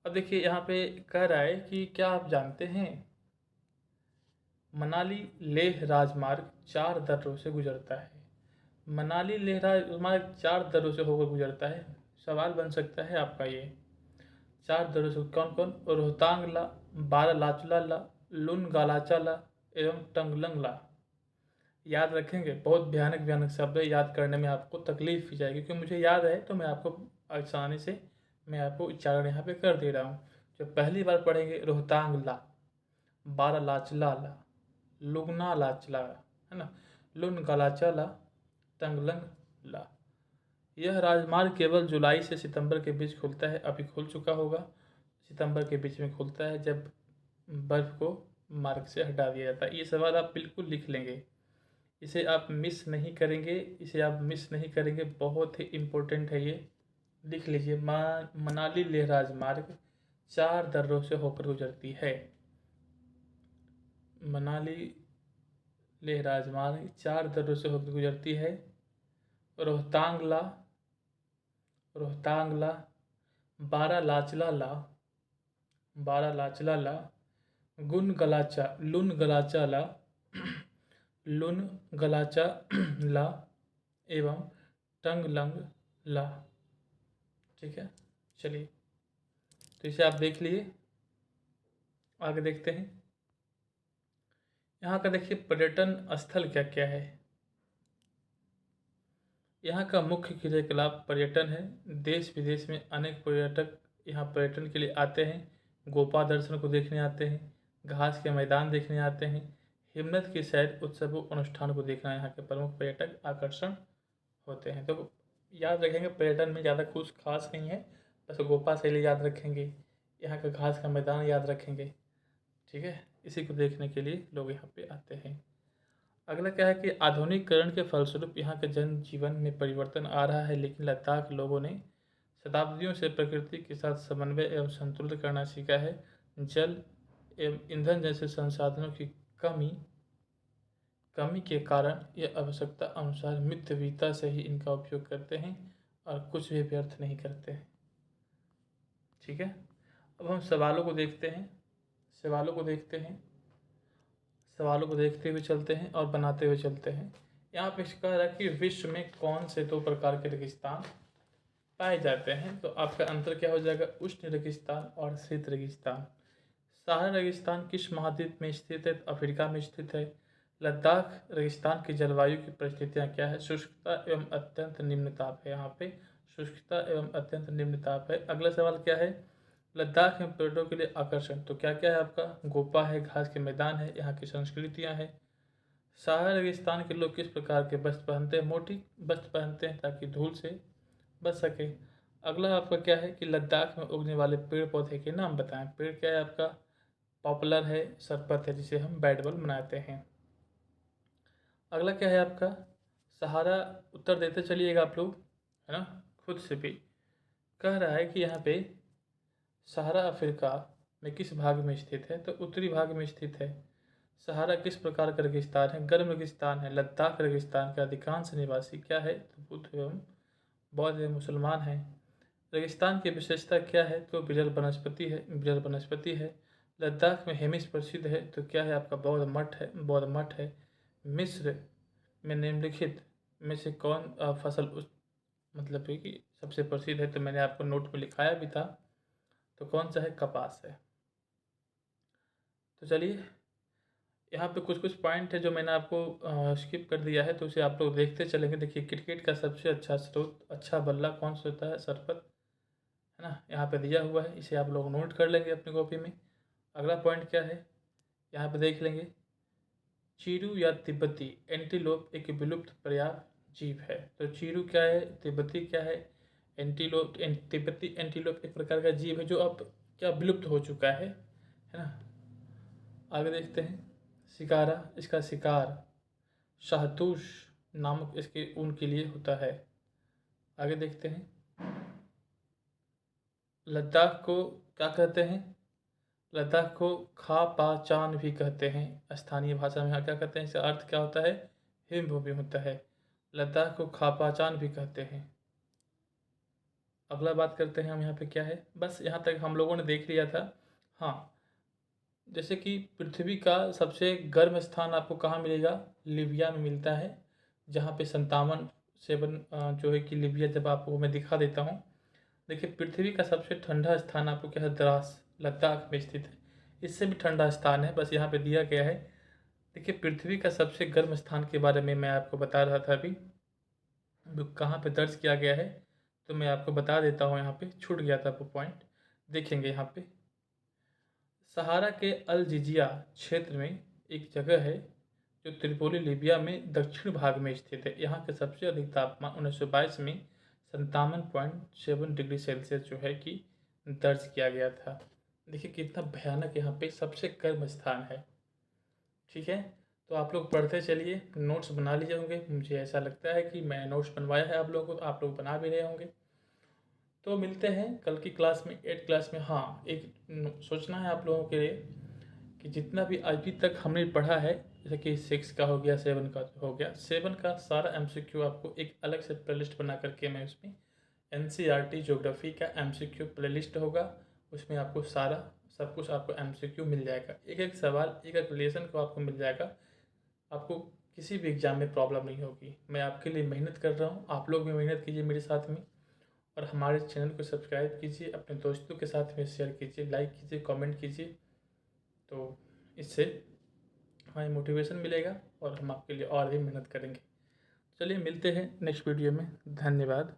अब देखिए यहाँ पे कह रहा है कि क्या आप जानते हैं मनाली लेह राजमार्ग 4 दर्रों से गुजरता है। मनाली लेह राजमार्ग 4 दर्रों से होकर गुजरता है। सवाल बन सकता है आपका ये, 4 दर्रों से कौन कौन? रोहतांग ला, बारालाचला ला, लुन गालाचा ला एवं टंगलंग ला। याद रखेंगे, बहुत भयानक भयानक शब्द है, याद करने में आपको तकलीफ भी जाएगी, क्योंकि मुझे याद है तो मैं आपको आसानी से मैं आपको उच्चारण यहाँ पे कर दे रहा हूँ। जब पहली बार पढ़ेंगे रोहतांग ला, बारालाचला ला, लुगना लाचला, है ना, लुन गलाचा ला, टंगलंग ला। यह राजमार्ग केवल जुलाई से सितंबर के बीच खुलता है। अभी खुल चुका होगा, सितंबर के बीच में खुलता है जब बर्फ़ को मार्ग से हटा दिया जाता है। ये सवाल आप बिल्कुल लिख लेंगे, इसे आप मिस नहीं करेंगे, इसे आप मिस नहीं करेंगे, बहुत ही इम्पोर्टेंट है ये, लिख लीजिए। मनाली लेह राजमार्ग 4 दर्रों से होकर गुजरती है। मनाली लेह राजमार्ग 4 दर्रों से होकर गुजरती है। रोहतांग ला, रोहतांग ला, बारालाचला ला, बारालाचला ला, गुन गलाचा, लुन गलाचा ला, लुन गलाचा ला एवं टंगलंग ला। ठीक है, चलिए तो इसे आप देख लिए। आगे देखते हैं। यहाँ का देखिए पर्यटन स्थल क्या क्या है। यहाँ का मुख्य क्रियाकलाप पर्यटन है। देश विदेश में अनेक पर्यटक यहाँ पर्यटन के लिए आते हैं। गोपा दर्शन को देखने आते हैं, घास के मैदान देखने आते हैं, हिमनद की सैर, उत्सवों अनुष्ठान को देखना यहाँ के प्रमुख पर्यटक आकर्षण होते हैं। तो याद रखेंगे पर्यटन में ज़्यादा कुछ खास नहीं है, बस गोपा शैली याद रखेंगे, यहाँ का घास का मैदान याद रखेंगे। ठीक है, इसी को देखने के लिए लोग यहाँ पे आते हैं। अगला क्या है कि आधुनिकीकरण के फलस्वरूप यहाँ के जनजीवन में परिवर्तन आ रहा है, लेकिन लद्दाख लोगों ने शताब्दियों से प्रकृति के साथ समन्वय एवं संतुलित करना सीखा है। जल एवं ईंधन जैसे संसाधनों की कमी कमी के कारण ये आवश्यकता अनुसार मितव्ययिता से ही इनका उपयोग करते हैं और कुछ भी व्यर्थ नहीं करते हैं। ठीक है, अब हम सवालों को देखते हैं। सवालों को देखते हैं, सवालों को देखते हुए चलते हैं और बनाते हुए चलते हैं। यहाँ पे कह रहा है कि विश्व में कौन से दो प्रकार के रेगिस्तान पाए जाते हैं। तो आपका आंसर क्या हो जाएगा, उष्ण रेगिस्तान और शीत रेगिस्तान। सहारा रेगिस्तान किस महाद्वीप में स्थित है, तो अफ्रीका में स्थित है। लद्दाख रेगिस्तान की जलवायु की परिस्थितियाँ क्या है, शुष्कता एवं अत्यंत निम्न ताप है। यहाँ पे शुष्कता एवं अत्यंत निम्न ताप है। अगला सवाल क्या है, लद्दाख में पर्यटकों के लिए आकर्षण, तो क्या क्या है आपका, गोपा है, घास के मैदान है, यहाँ की संस्कृतियाँ हैं। सहारा रेगिस्तान के लोग किस प्रकार के वस्त्र पहनते हैं, मोटी वस्त्र पहनते हैं ताकि धूल से बच सके। अगला आपका क्या है कि लद्दाख में उगने वाले पेड़ पौधे के नाम बताएं। पेड़ क्या है आपका, पॉपुलर है, सरपत है, जिसे हम बैट बॉल बनाते हैं। अगला क्या है आपका, सहारा, उत्तर देते चलिएगा आप लोग, है ना, खुद से भी। कह रहा है कि यहाँ पे सहारा अफ्रीका में किस भाग में स्थित है, तो उत्तरी भाग में स्थित है। सहारा किस प्रकार का रेगिस्तान है, गर्म रेगिस्तान है। लद्दाख रेगिस्तान के अधिकांश निवासी क्या है, तो बुद्ध एवं बौद्ध एवं मुसलमान हैं। रेगिस्तान की विशेषता क्या है, तो विरल वनस्पति है, विरल वनस्पति है। लद्दाख में हेमिस प्रसिद्ध है, तो क्या है आपका, बौद्ध मठ है, बौद्ध मठ है। मिस्र में निम्नलिखित में से कौन फसल उस मतलब है कि सबसे प्रसिद्ध है, तो मैंने आपको नोट में लिखाया भी था, तो कौन सा है, कपास है। तो चलिए, यहाँ पे कुछ कुछ पॉइंट है जो मैंने आपको स्किप कर दिया है, तो उसे आप लोग देखते चलेंगे। देखिए, क्रिकेट का सबसे अच्छा स्रोत, अच्छा बल्ला कौन सा होता है, सरपत, है ना, यहाँ पे दिया हुआ है, इसे आप लोग नोट कर लेंगे अपनी कॉपी में। अगला पॉइंट क्या है, यहाँ पे देख लेंगे। चीरू या तिब्बती एंटीलोप एक विलुप्त पर्याय जीव है, तो चीरू क्या है, तिब्बती क्या है, तिब्बती एंटीलोप एक प्रकार का जीव है जो अब क्या विलुप्त हो चुका है ना। आगे देखते हैं, शिकारा, इसका शिकार शाहतूश नामक इसके ऊन के लिए होता है। आगे देखते हैं, लद्दाख को क्या कहते हैं, लद्दाख को खा पा चान भी कहते हैं स्थानीय भाषा में। यहाँ क्या कहते हैं, इसका अर्थ क्या होता है, हिमभूमि होता है। लद्दाख को खा पा चान भी कहते हैं। अगला बात करते हैं हम, यहाँ पे क्या है, बस यहाँ तक हम लोगों ने देख लिया था। हाँ, जैसे कि पृथ्वी का सबसे गर्म स्थान आपको कहाँ मिलेगा, लीबिया में मिलता है, जहाँ पे 57 जो है कि लीबिया, जब आपको मैं दिखा देता हूँ। देखिए, पृथ्वी का सबसे ठंडा स्थान आपको क्या है, द्रास, लद्दाख में स्थित है। इससे भी ठंडा स्थान है, बस यहाँ पे दिया गया है। देखिए, पृथ्वी का सबसे गर्म स्थान के बारे में मैं आपको बता रहा था अभी, कहाँ पे दर्ज किया गया है, तो मैं आपको बता देता हूँ। यहाँ पे छूट गया था वो पॉइंट, देखेंगे यहाँ पे। सहारा के अल जिजिया क्षेत्र में एक जगह है जो त्रिपोली लीबिया में दक्षिण भाग में स्थित है। यहाँ के सबसे अधिक तापमान 1922 में 57.7 डिग्री सेल्सियस जो है कि दर्ज किया गया था। देखिए कितना भयानक यहाँ पे सबसे गर्म स्थान है। ठीक है, तो आप लोग पढ़ते चलिए, नोट्स बना लिए होंगे, मुझे ऐसा लगता है कि मैं नोट्स बनवाया है आप लोगों को, तो आप लोग बना भी रहे होंगे। तो मिलते हैं कल की क्लास में, 8 क्लास में। हाँ, एक सोचना है आप लोगों के लिए कि जितना भी अभी तक हमने पढ़ा है, जैसे कि 6 का हो गया, 7 का हो गया, 7 का सारा MCQ आपको एक अलग से प्लेलिस्ट बना करके मैं उसमें NCERT ज्योग्राफी का MCQ प्लेलिस्ट होगा, उसमें आपको सारा सब कुछ आपको MCQ मिल जाएगा। एक एक सवाल, एक एक रिलेशन को आपको मिल जाएगा। आपको किसी भी एग्ज़ाम में प्रॉब्लम नहीं होगी। मैं आपके लिए मेहनत कर रहा हूँ, आप लोग भी मेहनत कीजिए मेरे साथ में, और हमारे चैनल को सब्सक्राइब कीजिए, अपने दोस्तों के साथ में शेयर कीजिए, लाइक कीजिए, कमेंट कीजिए। तो इससे हमें मोटिवेशन मिलेगा और हम आपके लिए और भी मेहनत करेंगे। चलिए मिलते हैं नेक्स्ट वीडियो में। धन्यवाद।